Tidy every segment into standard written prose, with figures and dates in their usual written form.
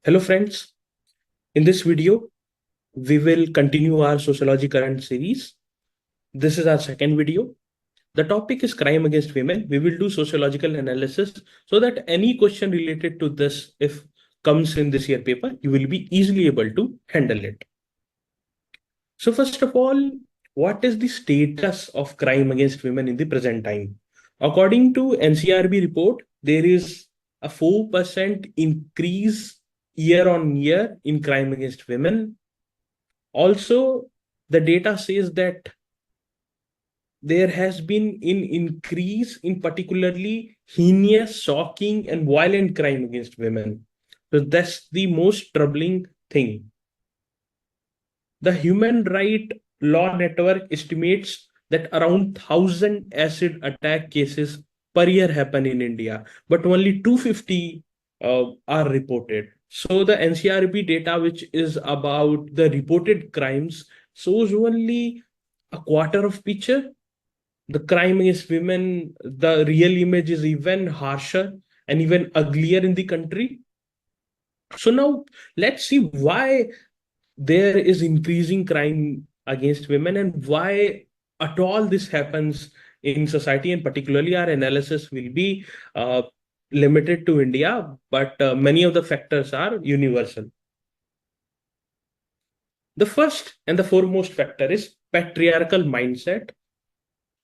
Hello friends, in this video, we will continue our sociology current series. This is our second video. The topic is crime against women. We will do sociological analysis so that any question related to this, if comes in this year paper, you will be easily able to handle it. So first of all, what is the status of crime against women in the present time? According to NCRB report, there is a 4% increase year on year in crime against women. Also, the data says that there has been an increase in particularly heinous, shocking, and violent crime against women. So that's the most troubling thing. The Human Right Law Network estimates that around 1,000 acid attack cases per year happen in India, but only 250 are reported. So the NCRB data, which is about the reported crimes, shows only a quarter of picture. The crime against women, the real image is even harsher and even uglier in the country. So now let's see why there is increasing crime against women and why at all this happens in society, and particularly our analysis will be limited to India, but many of the factors are universal. The first and the foremost factor is patriarchal mindset,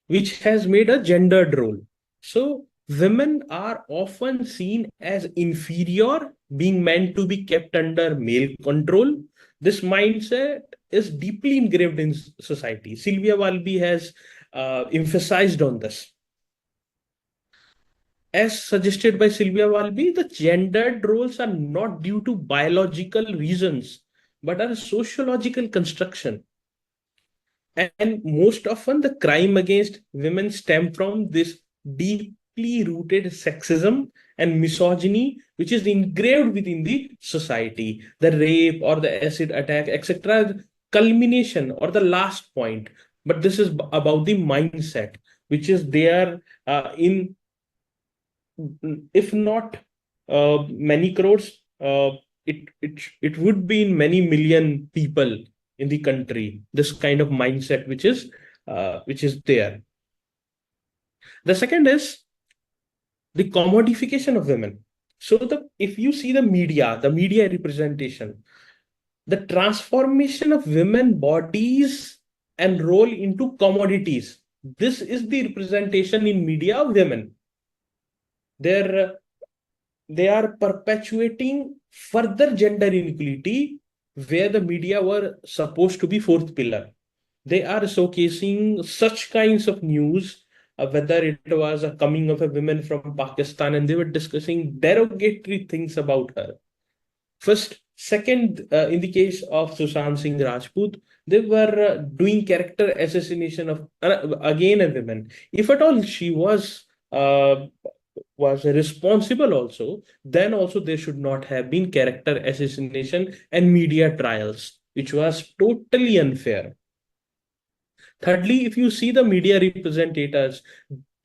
which has made a gendered role. So women are often seen as inferior, being meant to be kept under male control. This mindset is deeply engraved in society. Sylvia Walby has emphasized on this. As suggested by Sylvia Walby, the gendered roles are not due to biological reasons, but are sociological construction. And most often, the crime against women stem from this deeply rooted sexism and misogyny, which is engraved within the society. The rape or the acid attack, etc., culmination or the last point. But this is about the mindset, which is there in, if not many crores, it would be in many million people in the country, this kind of mindset which is there. The second is the commodification of women. So if you see the media representation, the transformation of women bodies and role into commodities, this is the representation in media of women. They are perpetuating further gender inequality where the media were supposed to be fourth pillar. They are showcasing such kinds of news, whether it was a coming of a woman from Pakistan, and they were discussing derogatory things about her. First, second, in the case of Sushant Singh Rajput, they were doing character assassination of again a woman. If at all she was responsible also, then also there should not have been character assassination and media trials, which was totally unfair. Thirdly, if you see the media representators,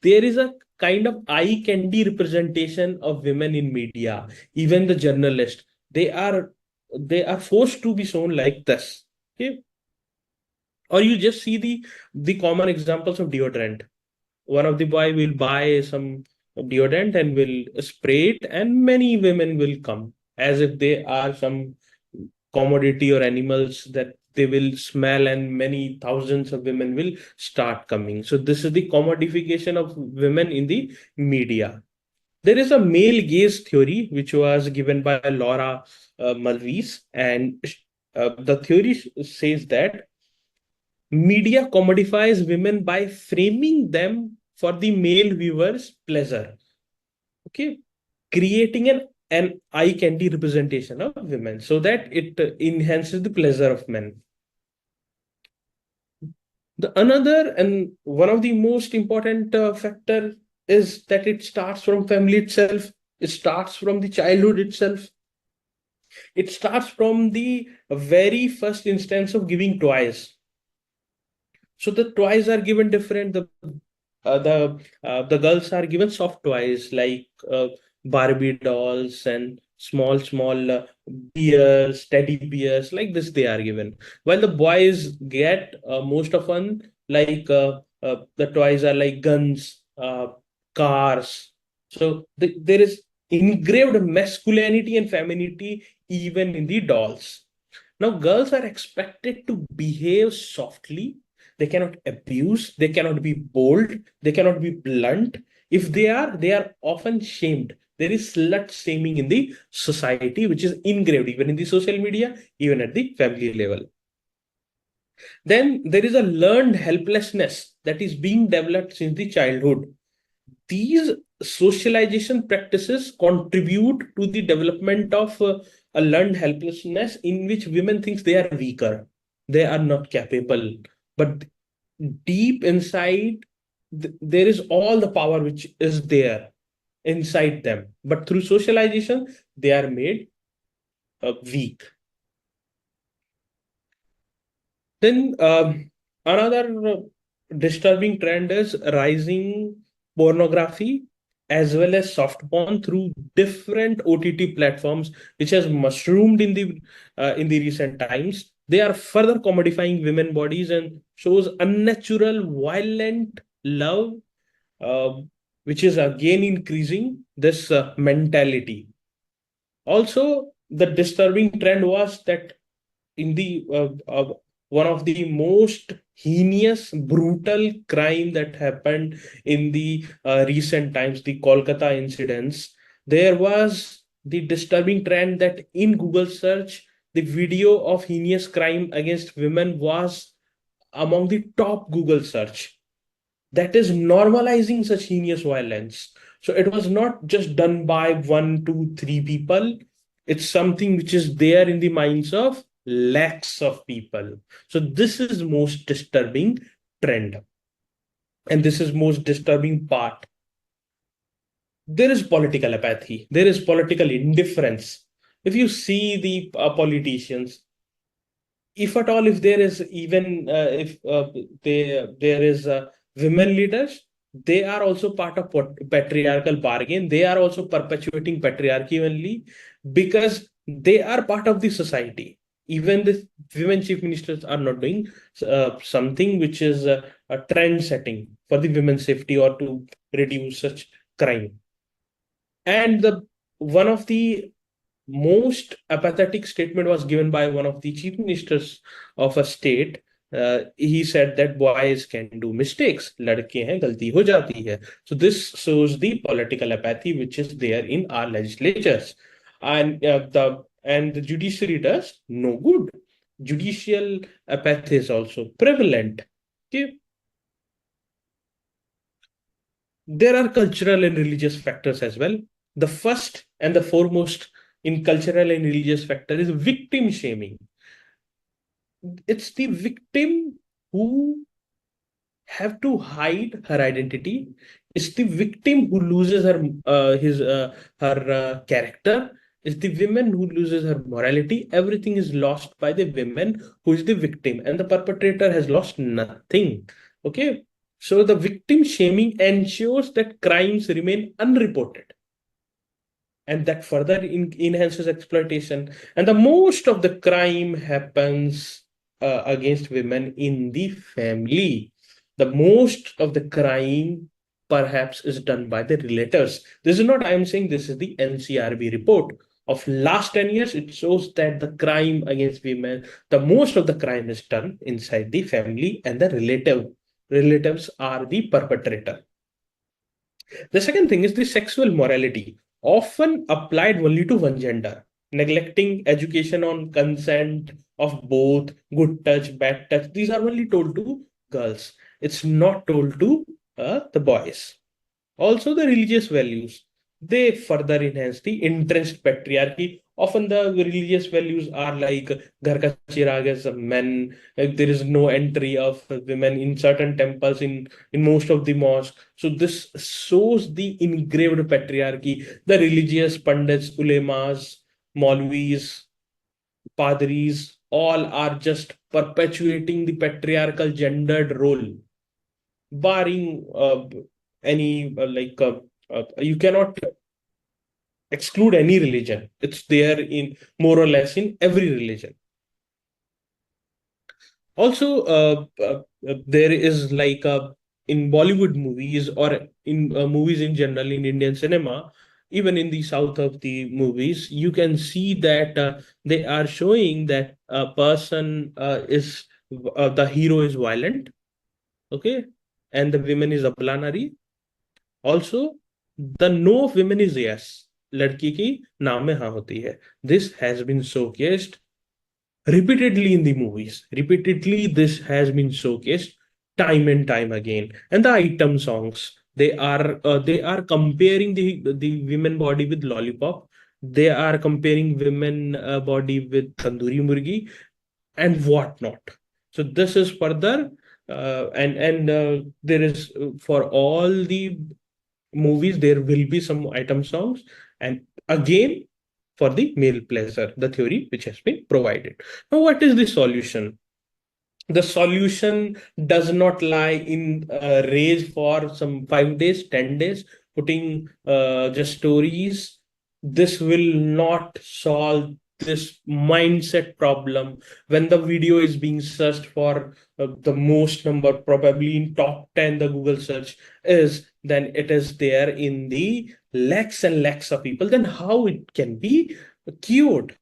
there is a kind of eye candy representation of women in media. Even the journalists, they are forced to be shown like this. Okay. Or you just see the common examples of deodorant. One of the boy will buy some deodorant and will spray it, and many women will come as if they are some commodity or animals that they will smell, and many thousands of women will start coming. So this is the commodification of women in the media. There is a male gaze theory which was given by Laura Mulvey's, and the theory says that media commodifies women by framing them for the male viewer's pleasure. Okay, creating an eye candy representation of women so that it enhances the pleasure of men. The another and one of the most important factor is that it starts from family itself. It starts from the childhood itself. It starts from the very first instance of giving toys. So the toys are given different. The girls are given soft toys like Barbie dolls and small beers, teddy bears, like this they are given. While the boys get most often like the toys are like guns, cars. So there is engraved masculinity and femininity even in the dolls. Now, girls are expected to behave softly. They cannot abuse, they cannot be bold, they cannot be blunt. If they are often shamed. There is slut shaming in the society, which is engraved even in the social media, even at the family level. Then there is a learned helplessness that is being developed since the childhood. These socialization practices contribute to the development of a learned helplessness in which women think they are weaker, they are not capable, but deep inside there is all the power which is there inside them, but through socialization they are made weak. Then another disturbing trend is rising pornography as well as soft porn through different OTT platforms, which has mushroomed in the recent times. They are further commodifying women bodies and shows unnatural, violent love, uh, which is again increasing this mentality. Also, the disturbing trend was that in the one of the most heinous, brutal crime that happened in the recent times, the Kolkata incidents, there was the disturbing trend that in Google search, the video of heinous crime against women was among the top Google search. That is normalizing such heinous violence. So it was not just done by one, two, three people. It's something which is there in the minds of lakhs of people. So this is most disturbing trend. And this is most disturbing part. There is political apathy. There is political indifference. If you see the politicians, if at all, if there is even if there is women leaders, they are also part of patriarchal bargain. They are also perpetuating patriarchy only because they are part of the society. Even the women chief ministers are not doing something which is a trend setting for the women's safety or to reduce such crime. And the one of the most apathetic statement was given by one of the chief ministers of a state. He said that boys can do mistakes. लड़के हैं गलती हो जाती है. So this shows the political apathy which is there in our legislatures, and the judiciary does no good. Judicial apathy is also prevalent. Okay. There are cultural and religious factors as well. The first and the foremost in cultural and religious factor is victim shaming. It's the victim who have to hide her identity. It's the victim who loses her character. It's the women who loses her morality. Everything is lost by the women who is the victim, and the perpetrator has lost nothing. Okay, so the victim shaming ensures that crimes remain unreported, and that further enhances exploitation. And the most of the crime happens against women in the family. The most of the crime perhaps is done by the relatives. This is not I am saying, this is the NCRB report of last 10 years. It shows that the crime against women, the most of the crime is done inside the family, and the relatives are the perpetrator. The second thing is the sexual morality, often applied only to one gender, neglecting education on consent of both, good touch, bad touch. These are only told to girls. It's not told to the boys. Also, the religious values, they further enhance the entrenched patriarchy. Often, the religious values are like Ghar ka chirag as men. There is no entry of women in certain temples in most of the mosques. So this shows the engraved patriarchy. The religious pundits, ulemas, maulvis, padris, all are just perpetuating the patriarchal gendered role, barring any you cannot exclude any religion. It's there in more or less in every religion. Also, there is like in Bollywood movies or in movies in general in Indian cinema, even in the south of the movies, you can see that they are showing that a person is the hero is violent, okay, and the women is ablanari. Also, the no of women is yes. लड़की की नाम में हाँ होती है. This has been showcased repeatedly in the movies. Repeatedly, this has been showcased time and time again. And the item songs, they are comparing the women body with lollipop. They are comparing women body with tandoori murgi and whatnot. So this is further, and there is for all the movies there will be some item songs, and again for the male pleasure, the theory which has been provided. Now, what is the solution? The solution does not lie in rage for some 5 days, 10 days, putting just stories. This will not solve this mindset problem. When the video is being searched for the most number, probably in top 10, the Google search is, then it is there in the lakhs and lakhs of people. Then how it can be cured?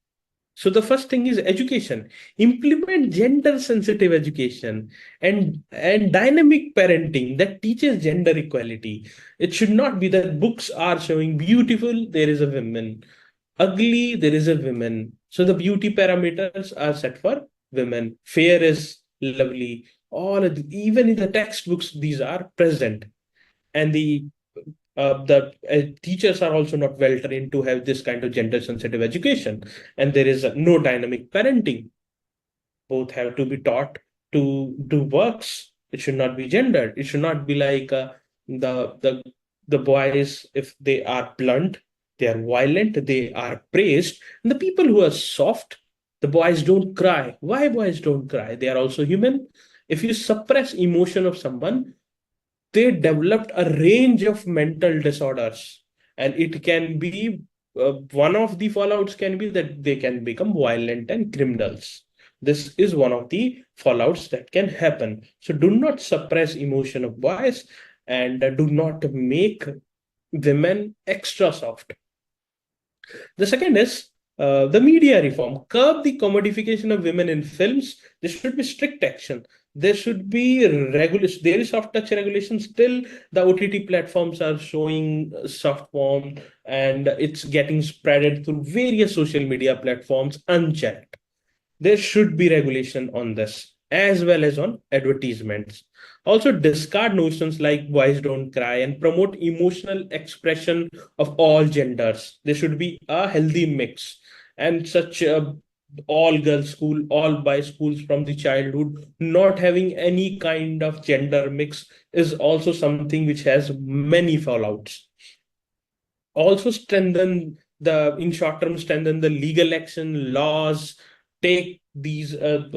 So the first thing is education. Implement gender sensitive education and dynamic parenting that teaches gender equality. It should not be that books are showing beautiful, there is a woman, ugly, there is a woman. So the beauty parameters are set for women. Fair is lovely. Even in the textbooks, these are present. And the teachers are also not well trained to have this kind of gender sensitive education, and there is no dynamic parenting. Both have to be taught to do works. It should not be gendered. It should not be like the the boys, if they are blunt, they are violent, they are praised, and the people who are soft, the boys don't cry. Why boys don't cry? They are also human. If you suppress emotion of someone, they developed a range of mental disorders, and it can be one of the fallouts can be that they can become violent and criminals. This is one of the fallouts that can happen. So do not suppress emotion of boys, and do not make women extra soft. The second is the media reform. Curb the commodification of women in films. There should be strict action. There should be regulation. There is soft touch regulation. Still, the OTT platforms are showing soft form, and it's getting spreaded through various social media platforms unchecked. There should be regulation on this as well as on advertisements. Also, discard notions like boys don't cry and promote emotional expression of all genders. There should be a healthy mix, and such all girls school, all boys schools from the childhood, not having any kind of gender mix is also something which has many fallouts. Also strengthen in short term, strengthen the legal action laws. Take these like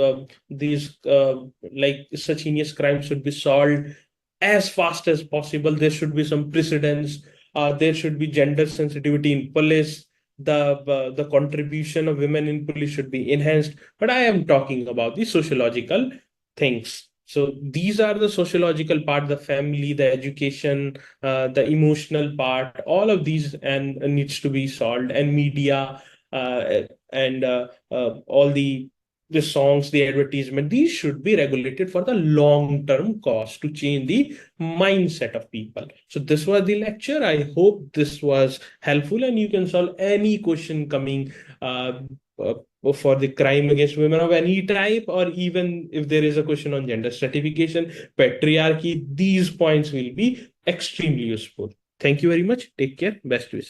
such heinous crimes should be solved as fast as possible. There should be some precedents. There should be gender sensitivity in police. The contribution of women in police should be enhanced. But I am talking about the sociological things. So these are the sociological part, the family, the education, the emotional part, all of these and needs to be solved. And media and all the songs, the advertisement, these should be regulated for the long term cost to change the mindset of people. So this was the lecture. I hope this was helpful, and you can solve any question coming uh, for the crime against women of any type, or even if there is a question on gender stratification, patriarchy, these points will be extremely useful. Thank you very much. Take care. Best wishes.